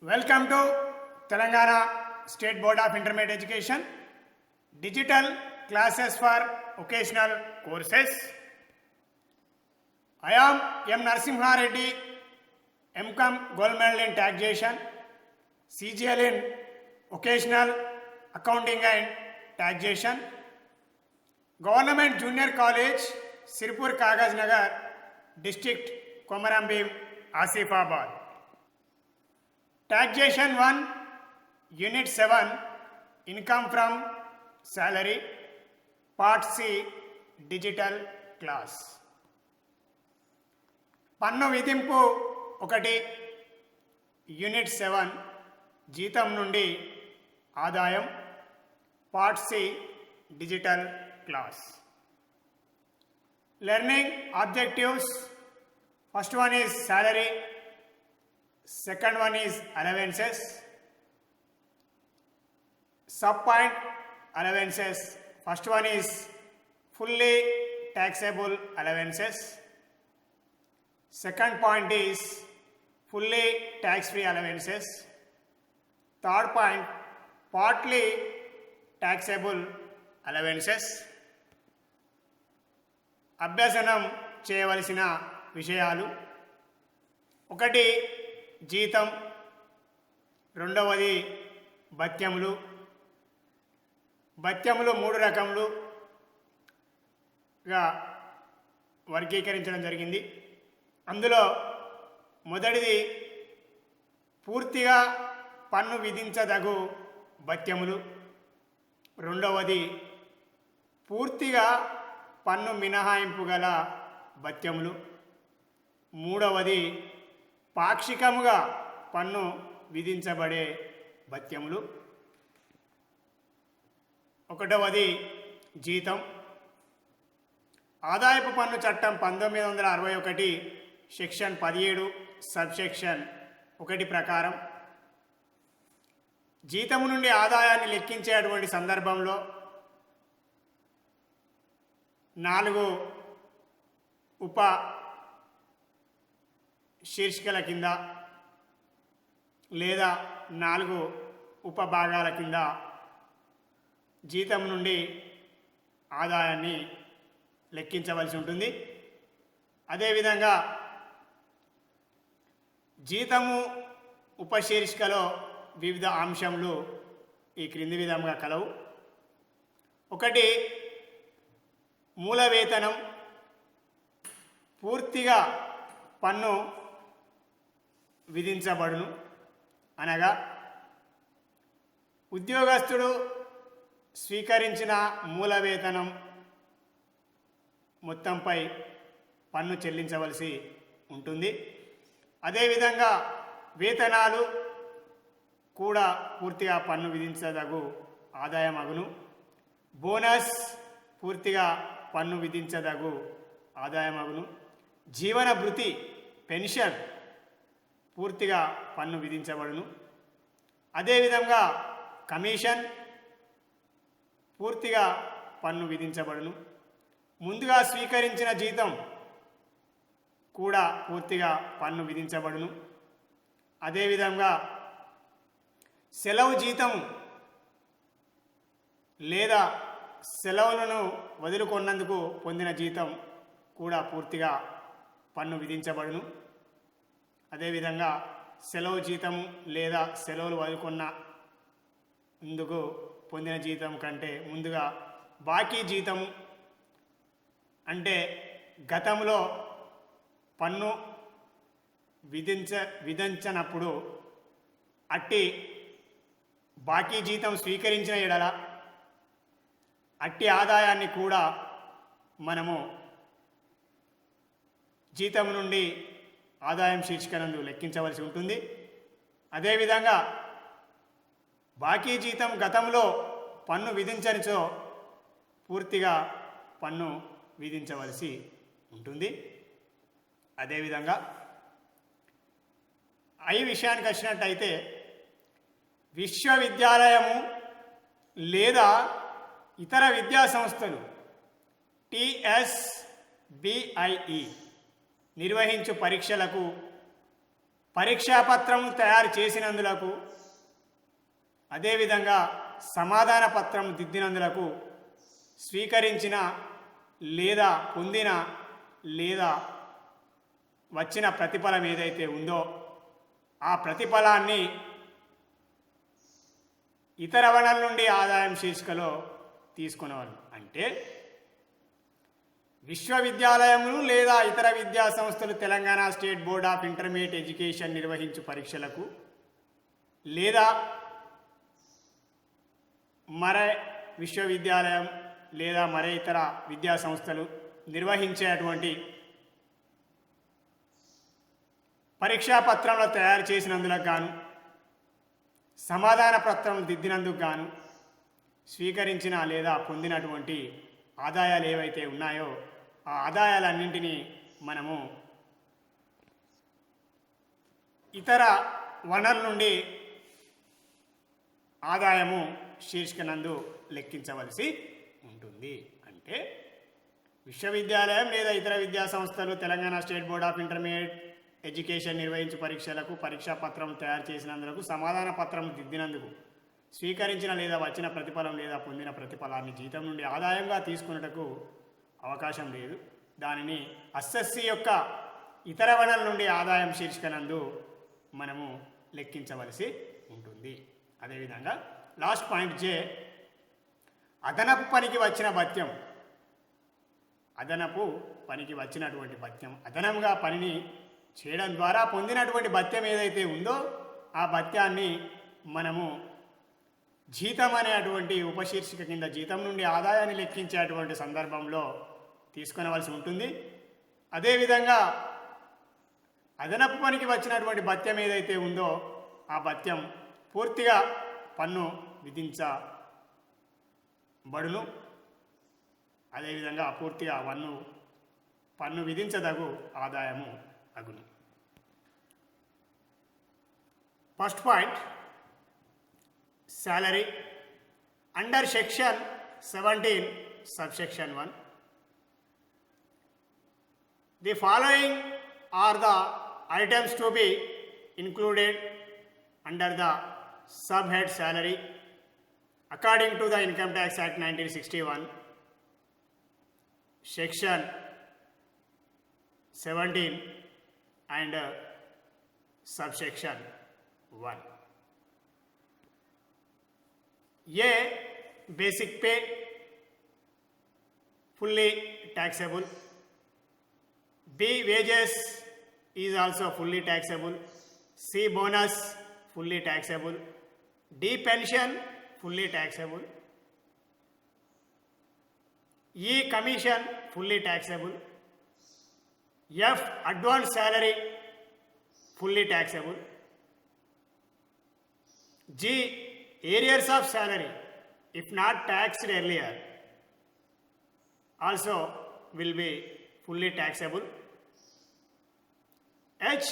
Welcome to Telangana State Board of Intermediate Education Digital Classes for Occasional Courses. I am M. Narasimha Reddy, M.Com Gold Medal in Taxation, CGL in Occasional Accounting and Taxation, Government Junior College, Sirpur Kagaz Nagar, District Komarambim, Asifabad. Taxation 1, Unit 7, Income from Salary, Part C, Digital Class. పన్ను విధింపు 1, unit 7 జీతం నుండి ఆదాయం, part C digital class. Learning objectives, first one is salary, second one is allowances, sub-point allowances. First one is fully taxable allowances. Second point is fully tax-free allowances. Third point, partly taxable allowances. అభ్యసనం చేయవలసిన విషయాలు: 1 జీతం, 2 భత్యములు. భత్యములు 3 రకములుగా వర్గీకరించడం జరిగింది. అందులో మొదటిది పూర్తిగా పన్ను విధించదగు భత్యములు, 2వది పూర్తిగా పన్ను మినహాయింపు గల భత్యములు, 3వది పాక్షికముగా పన్ను విధించబడే భత్యములు. 1వది జీతం. ఆదాయపు పన్ను చట్టం 1961 సెక్షన్ 17 సబ్సెక్షన్ 1 ప్రకారం జీతము నుండి ఆదాయాన్ని లెక్కించేటువంటి సందర్భంలో 4 ఉప శీర్షికల కింద లేదా 4 ఉపభాగాల కింద జీతం నుండి ఆదాయాన్ని లెక్కించవలసి ఉంటుంది. అదేవిధంగా జీతము ఉపశీర్షికలో వివిధ అంశములు ఈ క్రింది విధంగా కలవు. 1 మూల వేతనం, పూర్తిగా పన్ను విధించబడును. అనగా ఉద్యోగస్తుడు స్వీకరించిన మూల వేతనం మొత్తంపై పన్ను చెల్లించవలసి ఉంటుంది. అదేవిధంగా వేతనాలు కూడా పూర్తిగా పన్ను విధించదగు ఆదాయం అగును. బోనస్ పూర్తిగా పన్ను విధించదగు ఆదాయం అగును. జీవన భృతి, పెన్షన్ పూర్తిగా పన్ను విధించబడును. అదేవిధంగా కమిషన్ పూర్తిగా పన్ను విధించబడును. ముందుగా స్వీకరించిన జీతం కూడా పూర్తిగా పన్ను విధించబడును. అదేవిధంగా సెలవు జీతము లేదా సెలవులను వదులుకున్నందుకు పొందిన జీతం కూడా పూర్తిగా పన్ను విధించబడును. అదేవిధంగా సెలవు జీతం లేదా సెలవులు వదులుకున్నందుకు పొందిన జీతం కంటే ముందుగా బాకీ జీతం, అంటే గతంలో పన్ను విధించనప్పుడు అట్టి బాకీ జీతం స్వీకరించిన ఎడల అట్టి ఆదాయాన్ని కూడా మనము జీతం నుండి ఆదాయం శీర్షికనందు లెక్కించవలసి ఉంటుంది. అదేవిధంగా బాకీ జీతం గతంలో పన్ను విధించనిచో పూర్తిగా పన్ను విధించవలసి ఉంటుంది. అదేవిధంగా ఈ విషయానికి వచ్చినట్టయితే విశ్వవిద్యాలయము లేదా ఇతర విద్యా సంస్థలు TSBIE నిర్వహించు పరీక్షలకు పరీక్షాపత్రం తయారు చేసినందులకు అదేవిధంగా సమాధాన పత్రం దిద్దినందులకు స్వీకరించిన లేదా పొందిన లేదా వచ్చిన ప్రతిఫలం ఏదైతే ఉందో ఆ ప్రతిఫలాన్ని ఇతర వనరుల నుండి ఆదాయం శీర్షికలో తీసుకునేవాళ్ళు. అంటే విశ్వవిద్యాలయములు లేదా ఇతర విద్యా సంస్థలు Telangana state board of intermediate education నిర్వహించు పరీక్షలకు లేదా మరే విశ్వవిద్యాలయం లేదా మరే ఇతర విద్యా సంస్థలు నిర్వహించేటువంటి పరీక్షా పత్రంలో తయారు చేసినందులకు గాను సమాధాన పత్రం దిద్దినందుకు గాను స్వీకరించిన లేదా పొందినటువంటి ఆదాయాలు ఏవైతే ఉన్నాయో ఆ ఆదాయాలన్నింటినీ మనము ఇతర వనరుల నుండి ఆదాయము శీర్షికనందు లెక్కించవలసి ఉంటుంది. అంటే విశ్వవిద్యాలయం లేదా ఇతర విద్యా సంస్థలు Telangana state board of intermediate education నిర్వహించు పరీక్షలకు పరీక్షా పత్రం తయారు చేసినందుకు సమాధాన పత్రం దిద్దినందుకు స్వీకరించిన లేదా వచ్చిన ప్రతిఫలం లేదా పొందిన ప్రతిఫలాన్ని జీతం నుండి ఆదాయంగా తీసుకున్నటకు అవకాశం లేదు. దానిని ఎస్ఎస్సి యొక్క ఇతర వనరుల నుండి ఆదాయం శీర్షికనందు మనము లెక్కించవలసి ఉంటుంది. అదేవిధంగా లాస్ట్ పాయింట్ జే, అదనపు పనికి వచ్చిన భత్యం. అదనపు పనికి వచ్చినటువంటి భత్యం, అదనంగా పనిని చేయడం ద్వారా పొందినటువంటి భత్యం ఏదైతే ఉందో ఆ భత్యాన్ని మనము జీతం అనేటువంటి ఉపశీర్షిక కింద జీతం నుండి ఆదాయాన్ని లెక్కించేటువంటి సందర్భంలో తీసుకొనవలసి ఉంటుంది. అదేవిధంగా అదనపు పనికి వచ్చినటువంటి భత్యం ఏదైతే ఉందో ఆ భత్యం పూర్తిగా పన్ను విధించబడును. అదేవిధంగా పూర్తిగా పన్ను విధించదగు ఆదాయము అగును. First point, salary. Under section 17 subsection 1, the following are the items to be included under the subhead salary according to the Income Tax Act 1961, section 17 and subsection 1. A, basic pay, fully taxable. B, wages is also fully taxable. C, bonus, fully taxable. D, pension, fully taxable. E, commission, fully taxable. F, advance salary, fully taxable. G, arrears of salary, if not taxed earlier, also will be fully taxable. H,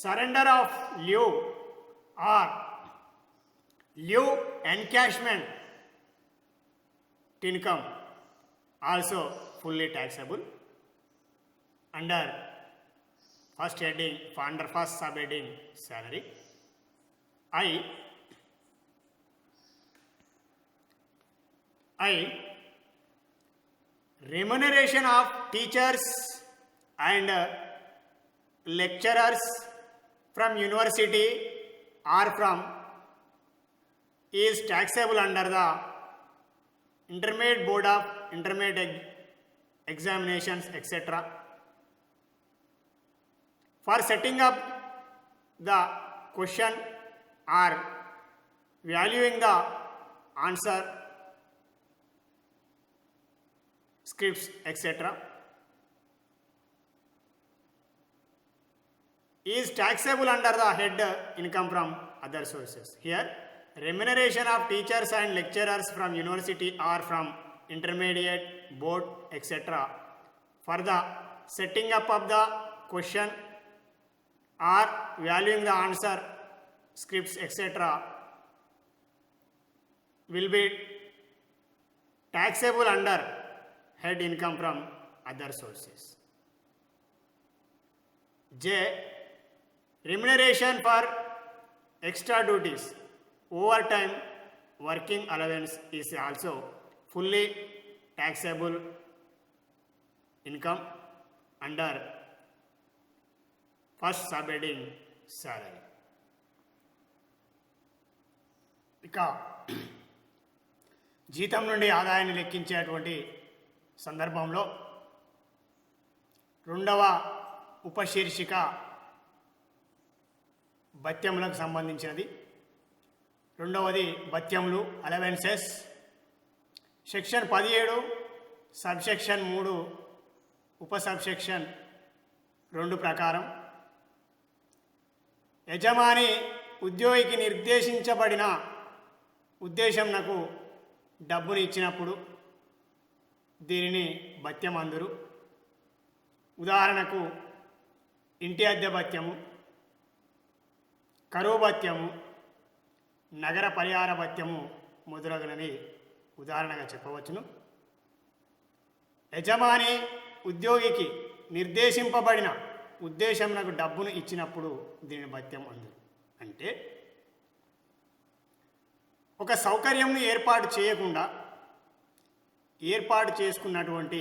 surrender of lieu or lieu encashment income, also fully taxable under first heading, under first subheading salary. I, remuneration of teachers and lecturers from university or from is taxable under the Intermediate Board of Intermediate Examinations, etc. For setting up the question or valuing the answer scripts, etc. is taxable under the head income from other sources. Here, remuneration of teachers and lecturers from university or from intermediate board, etc. for the setting up of the question or valuing the answer scripts, etc. will be taxable under head income from other sources. J, Remuneration for extra duties, overtime, working allowance is also fully taxable income under first subheading salary. ఇక జీతం నుండి ఆదాయాన్ని లెక్కించేటువంటి సందర్భంలో రెండవ ఉపశీర్షిక భత్యములకు సంబంధించినది. రెండవది భత్యములు allowances. Section 17 subsection 3 ఉప subsection 2 ప్రకారం యజమాని ఉద్యోగికి నిర్దేశించబడిన ఉద్దేశంనకు డబ్బుని ఇచ్చినప్పుడు దీనిని భత్యం అందురు. ఉదాహరణకు ఇంటి అద్దె భత్యము, కరువు భత్యము, నగర పరిహార భత్యము మొదలగునవి ఉదాహరణగా చెప్పవచ్చును. యజమాని ఉద్యోగికి నిర్దేశింపబడిన ఉద్దేశంనకు డబ్బును ఇచ్చినప్పుడు దీనిని భత్యం అందురు. అంటే ఒక సౌకర్యంను ఏర్పాటు చేయకుండా ఏర్పాటు చేసుకున్నటువంటి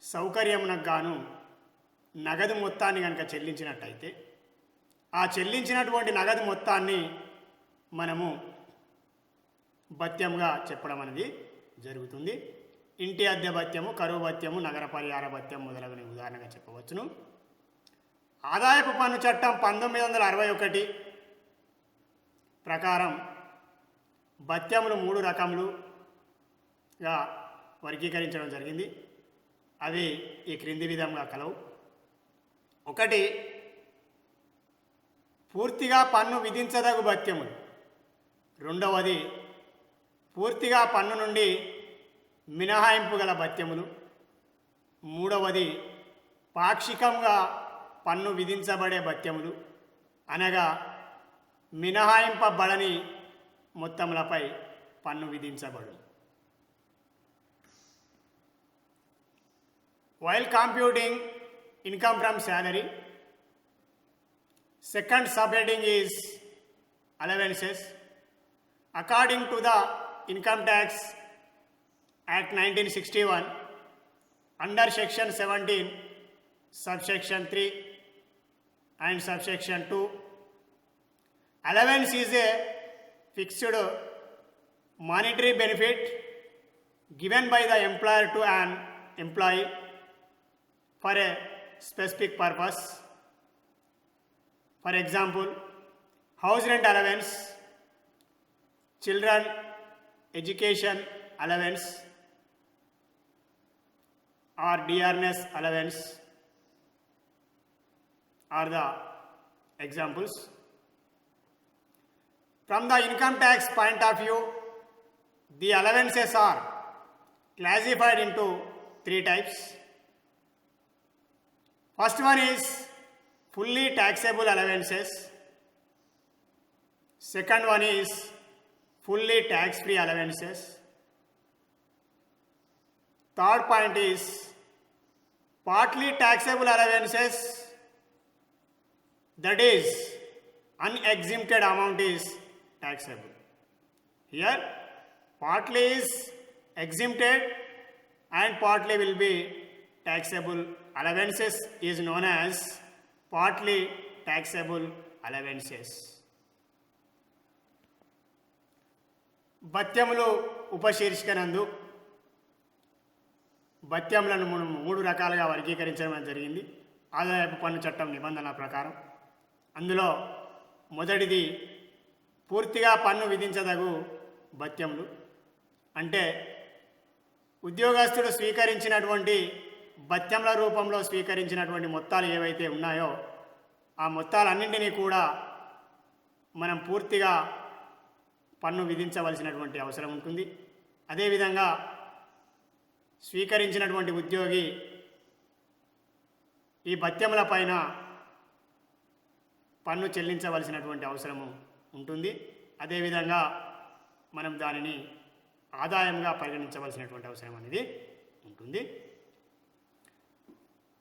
సౌకర్యమునకు గాను నగదు మొత్తాన్ని కనుక చెల్లించినట్టయితే ఆ చెల్లించినటువంటి నగదు మొత్తాన్ని మనము భత్యంగా చెప్పడం అనేది జరుగుతుంది. ఇంటి అద్దె భత్యము, కరువు భత్యము, నగర పరిహార భత్యం మొదలగున ఉదాహరణగా చెప్పవచ్చును. ఆదాయపు పన్ను చట్టం 1961 ప్రకారం భత్యములు 3 రకములుగా వర్గీకరించడం జరిగింది. అవి ఈ క్రింది విధంగా కలవు. 1 పూర్తిగా పన్ను విధించదగు భత్యములు. 2వది పూర్తిగా పన్ను నుండి మినహాయింపు గల భత్యములు. 3వది పాక్షికంగా పన్ను విధించబడే భత్యములు, అనగా మినహాయింపబడని మొత్తములపై పన్ను విధించబడు. While computing income from salary, second subheading is allowances. According to the Income Tax Act 1961, under section 17, subsection 3 and subsection 2, allowance is a fixed monetary benefit given by the employer to an employee for a specific purpose. For example, house rent allowance, children education allowance or dearness allowance are the examples. From the income tax point of view, the allowances are classified into 3 types. First one is fully taxable allowances. Second one is fully tax-free allowances. Third point is partly taxable allowances, that is unexempted amount is taxable. Here partly is exempted and partly will be taxable. Allowances is known as partly taxable allowances. భత్యములు ఉపశీర్షికనందు భత్యములను మనం 3 రకాలుగా వర్గీకరించడం జరిగింది ఆదాయపు పన్ను చట్టం నిబంధనల ప్రకారం. అందులో మొదటిది పూర్తిగా పన్ను విధించదగు భత్యములు. అంటే ఉద్యోగస్తుడు స్వీకరించినటువంటి భత్యముల రూపంలో స్వీకరించినటువంటి మొత్తాలు ఏవైతే ఉన్నాయో ఆ మొత్తాలన్నింటినీ కూడా మనం పూర్తిగా పన్ను విధించవలసినటువంటి అవసరం ఉంటుంది. అదేవిధంగా స్వీకరించినటువంటి ఉద్యోగి ఈ భత్యముల పైన పన్ను చెల్లించవలసినటువంటి అవసరము ఉంటుంది. అదేవిధంగా మనం దానిని ఆదాయంగా పరిగణించవలసినటువంటి అవసరం అనేది ఉంటుంది.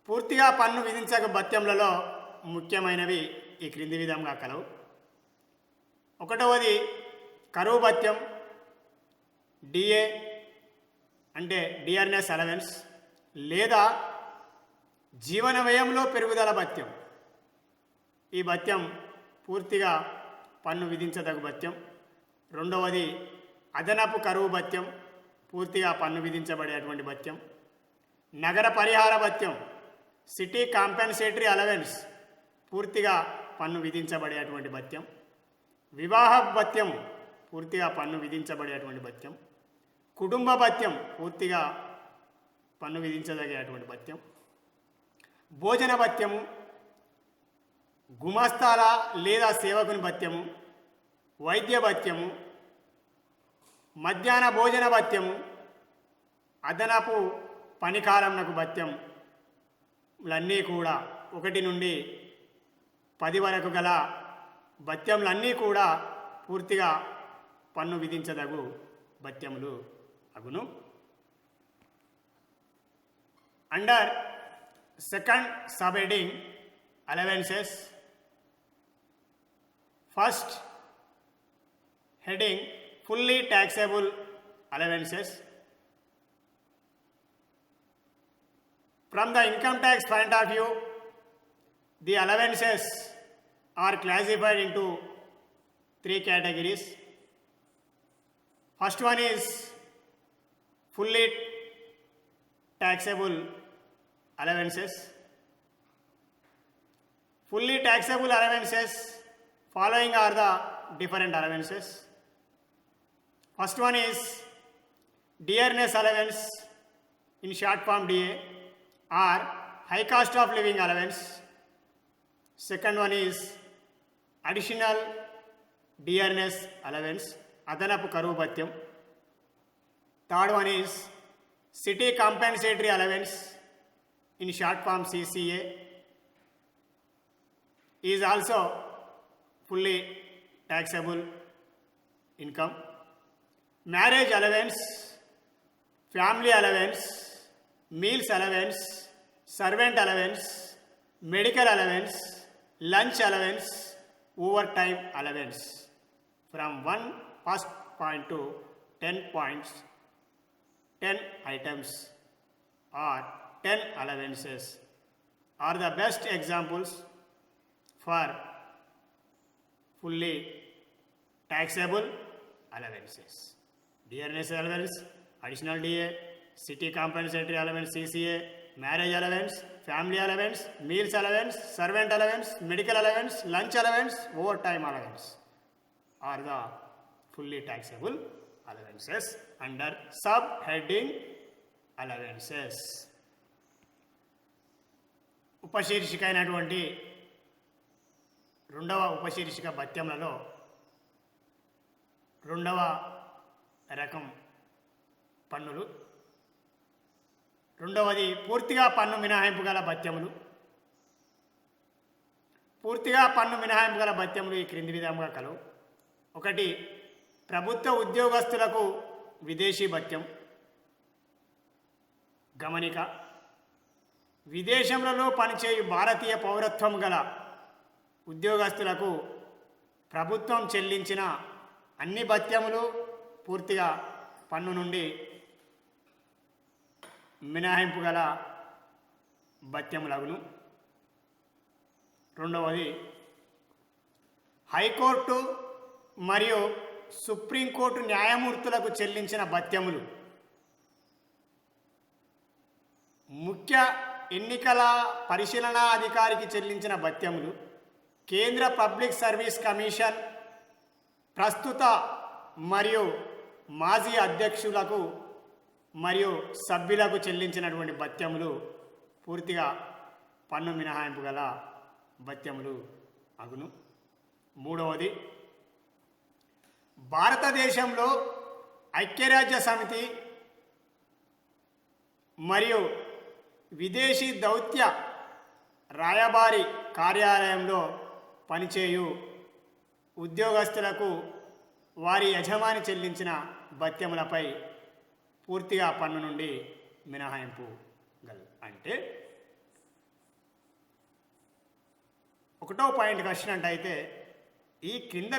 పూర్తిగా పన్ను విధించక భత్యములలో ముఖ్యమైనవి ఈ క్రింది విధంగా కలవు. ఒకటవది కరువు భత్యం, డిఏ అంటే డియర్నెస్ అలవెన్స్ లేదా జీవన వ్యయంలో పెరుగుదల భత్యం. ఈ భత్యం పూర్తిగా పన్ను విధించదగు భత్యం. రెండవది అదనపు కరువు భత్యం, పూర్తిగా పన్ను విధించబడేటువంటి భత్యం. నగర పరిహార భత్యం, సిటీ కాంపెన్సేటరీ అలవెన్స్, పూర్తిగా పన్ను విధించబడేటువంటి భత్యం. వివాహ భత్యం, పూర్తిగా పన్ను విధించబడేటువంటి భత్యం. కుటుంబ భత్యం, పూర్తిగా పన్ను విధించదగేటువంటి భత్యం. భోజన భత్యము, గుమస్తాల లేదా సేవకుని భత్యము, వైద్య భత్యము, మధ్యాహ్న భోజన భత్యము, అదనపు పనికాలంనకు భత్యంలన్నీ కూడా 1 నుండి 10 వరకు గల భత్యములన్నీ కూడా పూర్తిగా పన్ను విధించదగు భత్యములు అగును. Under second sub heading allowances, first heading fully taxable allowances. From the income tax point of view, the allowances are classified into 3 categories. First one is fully taxable allowances. Fully taxable allowances, following are the different allowances. First one is dearness allowance, in short form DA, or high cost of living allowance. Second one is additional dearness allowance, adanapu karuvu bhatyam. Third one is city compensatory allowance, in short form CCA, is also fully taxable income. Marriage allowance, family allowance, meals allowance, servant allowance, medical allowance, lunch allowance, overtime allowance. From 1 first point to 10 points, 10 items or 10 allowances are the best examples for fully taxable allowances. Dearness allowance, additional DA, city compensatory allowance CCA, marriage allowance, family allowance, meals allowance, servant allowance, medical allowance, lunch allowance, overtime allowance are the fully taxable allowances under sub-heading allowances. ఉపశీర్షిక అయినటువంటి రెండవ ఉపశీర్షిక భత్యములలో రెండవ రకం పన్నులు. రెండవది పూర్తిగా పన్ను మినహాయింపు గల భత్యములు. పూర్తిగా పన్ను మినహాయింపు గల భత్యములు ఈ క్రింది విధంగా కలవు. ఒకటి ప్రభుత్వ ఉద్యోగస్తులకు విదేశీ భత్యం. గమనిక: విదేశములలో పనిచేయు భారతీయ పౌరత్వం గల ఉద్యోగస్తులకు ప్రభుత్వం చెల్లించిన అన్ని భత్యములు పూర్తిగా పన్ను నుండి మినహాయింపు గల భత్యములగును. రెండవది హైకోర్టు మరియు సుప్రీంకోర్టు న్యాయమూర్తులకు చెల్లించిన భత్యములు. ముఖ్య ఎన్నికల పరిశీలనా అధికారికి చెల్లించిన భత్యములు. కేంద్ర పబ్లిక్ సర్వీస్ కమిషన్ ప్రస్తుత మరియు మాజీ అధ్యక్షులకు మరియు సభ్యులకు చెల్లించినటువంటి భత్యములు పూర్తిగా పన్ను మినహాయింపు గల భత్యములు అగును. మూడవది భారతదేశంలో ఐక్యరాజ్య సమితి మరియు విదేశీ దౌత్య రాయబారి కార్యాలయంలో పనిచేయు ఉద్యోగస్తులకు వారి యజమాని చెల్లించిన భత్యములపై పూర్తిగా పన్ను నుండి మినహాయింపు గలదు. అంటే ఒకటో పాయింట్కి వచ్చినట్టయితే ఈ క్రింద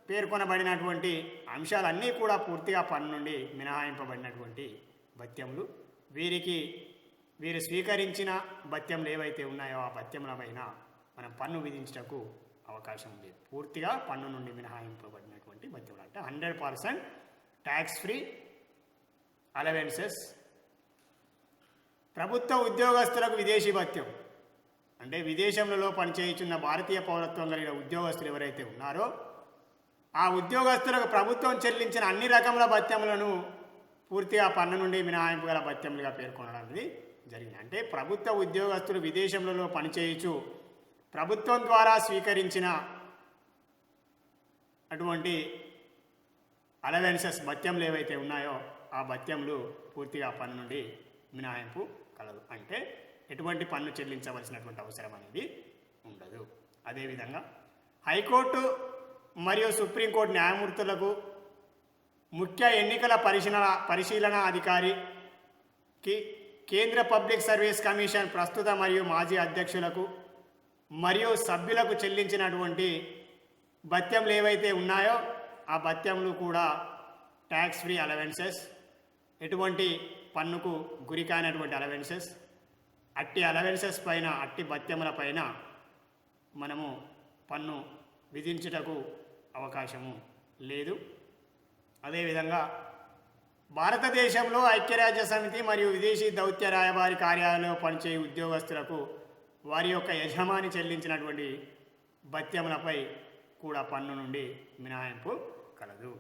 పేర్కొనబడినటువంటి అంశాలన్నీ కూడా పూర్తిగా పన్ను నుండి మినహాయింపబడినటువంటి భత్యములు. వీరు స్వీకరించిన భత్యములు ఏవైతే ఉన్నాయో ఆ భత్యములపైన మనం పన్ను విధించటకు అవకాశం లేదు. పూర్తిగా పన్ను నుండి మినహాయింపబడినటువంటి భత్యములు అంటే 100% ట్యాక్స్ ఫ్రీ అలవెన్సెస్. ప్రభుత్వ ఉద్యోగస్తులకు విదేశీ భత్యం అంటే విదేశంలో పనిచేయుచున్న భారతీయ పౌరత్వం కలిగిన ఉద్యోగస్తులు ఎవరైతే ఉన్నారో ఆ ఉద్యోగస్తులకు ప్రభుత్వం చెల్లించిన అన్ని రకముల భత్యములను పూర్తిగా పన్ను నుండి మినహాయింపు గల భత్యములుగా పేర్కొనడం అనేది జరిగింది. అంటే ప్రభుత్వ ఉద్యోగస్తులు విదేశంలో పనిచేయచ్చు ప్రభుత్వం ద్వారా స్వీకరించిన అటువంటి అలవెన్సెస్ భత్యములు ఏవైతే ఉన్నాయో ఆ భత్యములు పూర్తిగా పన్ను నుండి మినహాయింపు కలదు. అంటే ఎటువంటి పన్ను చెల్లించవలసినటువంటి అవసరం అనేది ఉండదు. అదేవిధంగా హైకోర్టు మరియు సుప్రీంకోర్టు న్యాయమూర్తులకు, ముఖ్య ఎన్నికల పరిశీలన అధికారికి, కేంద్ర పబ్లిక్ సర్వీస్ కమిషన్ ప్రస్తుత మరియు మాజీ అధ్యక్షులకు మరియు సభ్యులకు చెల్లించినటువంటి భత్యములు ఏవైతే ఉన్నాయో ఆ భత్యములు కూడా ట్యాక్స్ ఫ్రీ అలవెన్సెస్, ఎటువంటి పన్నుకు గురి కానటువంటి అలవెన్సెస్. అట్టి అలవెన్సెస్ పైన, అట్టి భత్యముల పైన మనము పన్ను విధించుటకు అవకాశము లేదు. అదేవిధంగా భారతదేశంలో ఐక్యరాజ్య సమితి మరియు విదేశీ దౌత్య రాయబారి కార్యాలయంలో పనిచేయు ఉద్యోగస్తులకు వారి యొక్క యజమాని చెల్లించినటువంటి భత్యములపై కూడా పన్ను నుండి మినహాయింపు కలదు.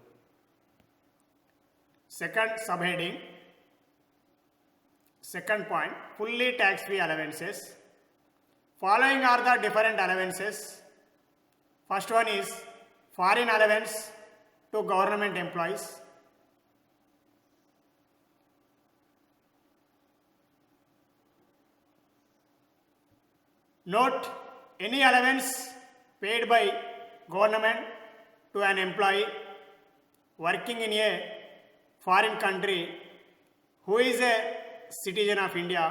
Second sub heading, second point, fully tax free allowances. Following are the different allowances. First one is foreign allowance to government employees. Note, any allowance paid by government to an employee working in a foreign country who is a citizen of India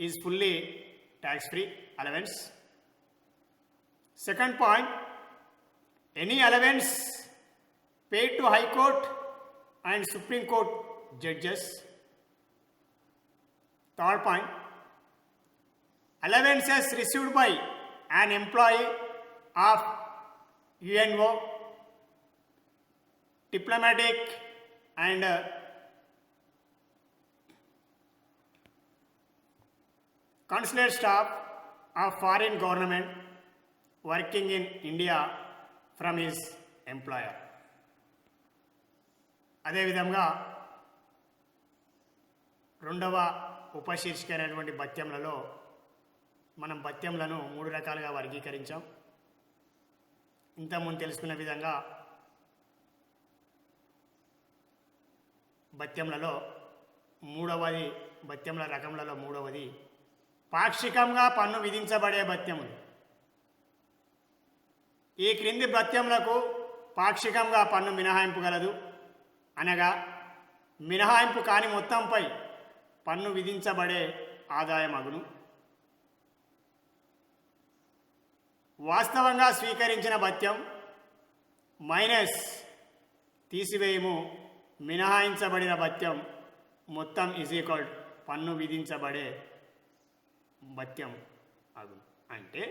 is fully tax-free allowance. Second point, any allowance paid to High Court and Supreme Court judges. Third point, allowances received by an employee of UNO, diplomatic and consular staff of foreign government working in India from his employer. అదేవిధంగా రెండవ ఉపశీర్షిక అయినటువంటి భత్యములలో మనం భత్యములను 3 రకాలుగా వర్గీకరించాం. ఇంతకుముందు తెలుసుకున్న విధంగా భత్యముల రకములలో మూడవది పాక్షికంగా పన్ను విధించబడే భత్యములు. ఈ క్రింది భత్యములకు పాక్షికంగా పన్ను మినహాయింపు గలదు. అనగా మినహాయింపు కాని మొత్తంపై పన్ను విధించబడే ఆదాయం అగును. వాస్తవంగా స్వీకరించిన భత్యం మైనస్ తీసివేయము మినహాయించబడిన భత్యం మొత్తం ఈక్వల్ పన్ను విధించబడే భత్యం అగును. అంటే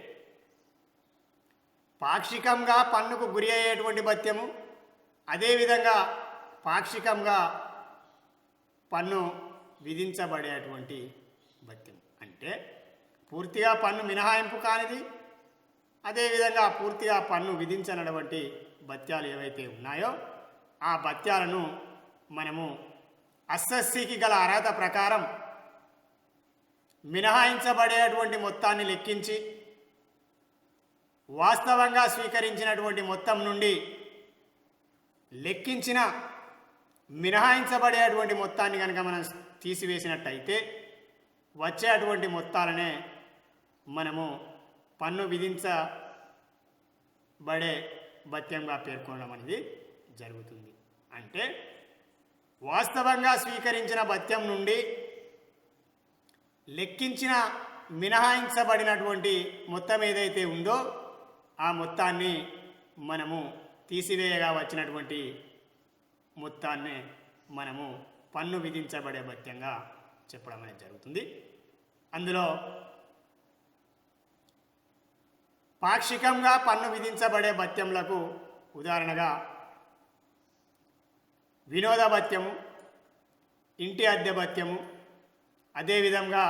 పాక్షికంగా పన్నుకు గురి అయ్యేటువంటి భత్యము, అదేవిధంగా పాక్షికంగా పన్ను విధించబడేటువంటి భత్యం. అంటే పూర్తిగా పన్ను మినహాయింపు కానిది, అదేవిధంగా పూర్తిగా పన్ను విధించనటువంటి భత్యాలు ఏవైతే ఉన్నాయో ఆ భత్యాలను మనము అస్సెస్సీకి గల అర్హత ప్రకారం మినహాయించబడేటువంటి మొత్తాన్ని లెక్కించి వాస్తవంగా స్వీకరించినటువంటి మొత్తం నుండి లెక్కించిన మినహాయించబడేటువంటి మొత్తాన్ని కనుక మనం తీసివేసినట్టయితే వచ్చేటువంటి మొత్తాలనే మనము పన్ను విధించబడే భత్యంగా పేర్కొనడం అనేది జరుగుతుంది. అంటే వాస్తవంగా స్వీకరించిన భత్యం నుండి లెక్కించిన మినహాయించబడినటువంటి మొత్తం ఏదైతే ఉందో ఆ మొత్తాన్ని మనము తీసివేయగా వచ్చినటువంటి మొత్తాన్ని మనము పన్ను విధించబడే భత్యంగా చెప్పడం అనేది జరుగుతుంది. అందులో పాక్షికంగా పన్ను విధించబడే భత్యములకు ఉదాహరణగా వినోద భత్యము, ఇంటి అద్దె భత్యము, అదేవిధంగా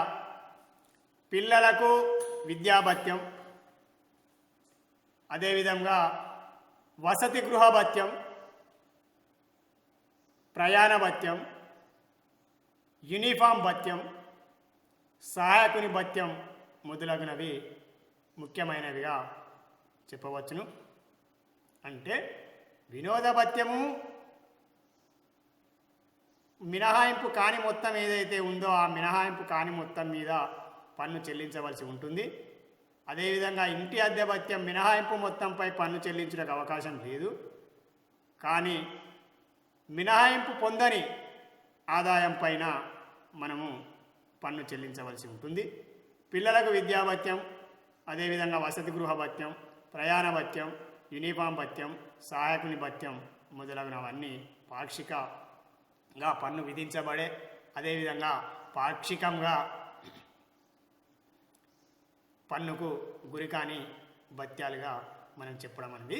పిల్లలకు విద్యా భత్యం, అదేవిధంగా వసతి గృహ భత్యం, ప్రయాణ భత్యం, యూనిఫామ్ భత్యం, సహాయకుని భత్యం మొదలగునవి ముఖ్యమైనవిగా చెప్పవచ్చును. అంటే వినోద భత్యము మినహాయింపు కాని మొత్తం ఏదైతే ఉందో ఆ మినహాయింపు కాని మొత్తం మీద పన్ను చెల్లించవలసి ఉంటుంది. అదేవిధంగా ఇంటి అద్దె భత్యం మినహాయింపు మొత్తంపై పన్ను చెల్లించడానికి అవకాశం లేదు. కానీ మినహాయింపు పొందని ఆదాయం పైన మనము పన్ను చెల్లించవలసి ఉంటుంది. పిల్లలకు విద్యాభత్యం, అదేవిధంగా వసతి గృహ భత్యం, ప్రయాణ భత్యం, యూనిఫామ్ భత్యం, సహాయకుని భత్యం మొదలగునవన్నీ పాక్షికంగా పన్ను విధించబడే, అదేవిధంగా పాక్షికంగా పన్నుకు గురికాని భత్యాలుగా మనం చెప్పడం అనేది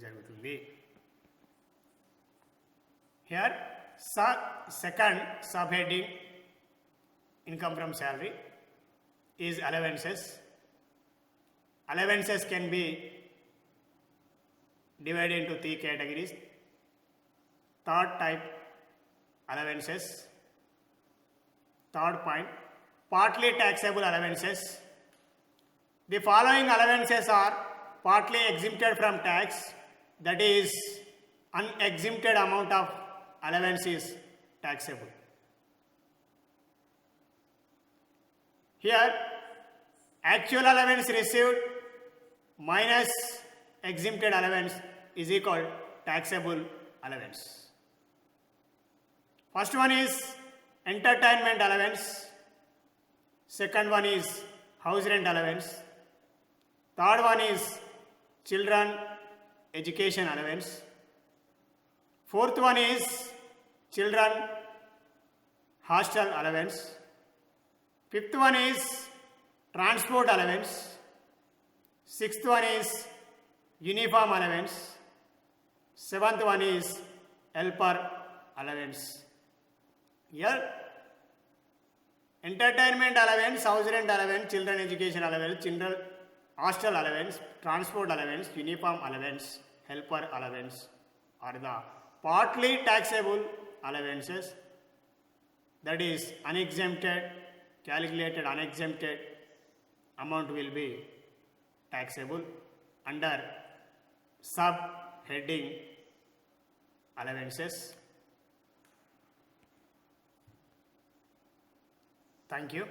జరుగుతుంది. Here second sub heading income from salary is allowances. Allowances can be divided into 3 categories. Third type, allowances. Third point, partly taxable allowances. The following allowances are partly exempted from tax, that is, unexempted amount of allowance is taxable. Here, actual allowance received minus exempted allowance is equal taxable allowance. First one is entertainment allowance. Second one is house rent allowance. Third one is children education allowance. Fourth one is children hostel allowance. Fifth one is transport allowance. Sixth one is uniform allowance. Seventh one is helper allowance. Here, entertainment allowance, house rent allowance, children education allowance, children hostel allowance, transport allowance, uniform allowance, helper allowance are the partly taxable allowances. That is unexempted, calculated unexempted amount will be taxable under sub heading allowances. Thank you.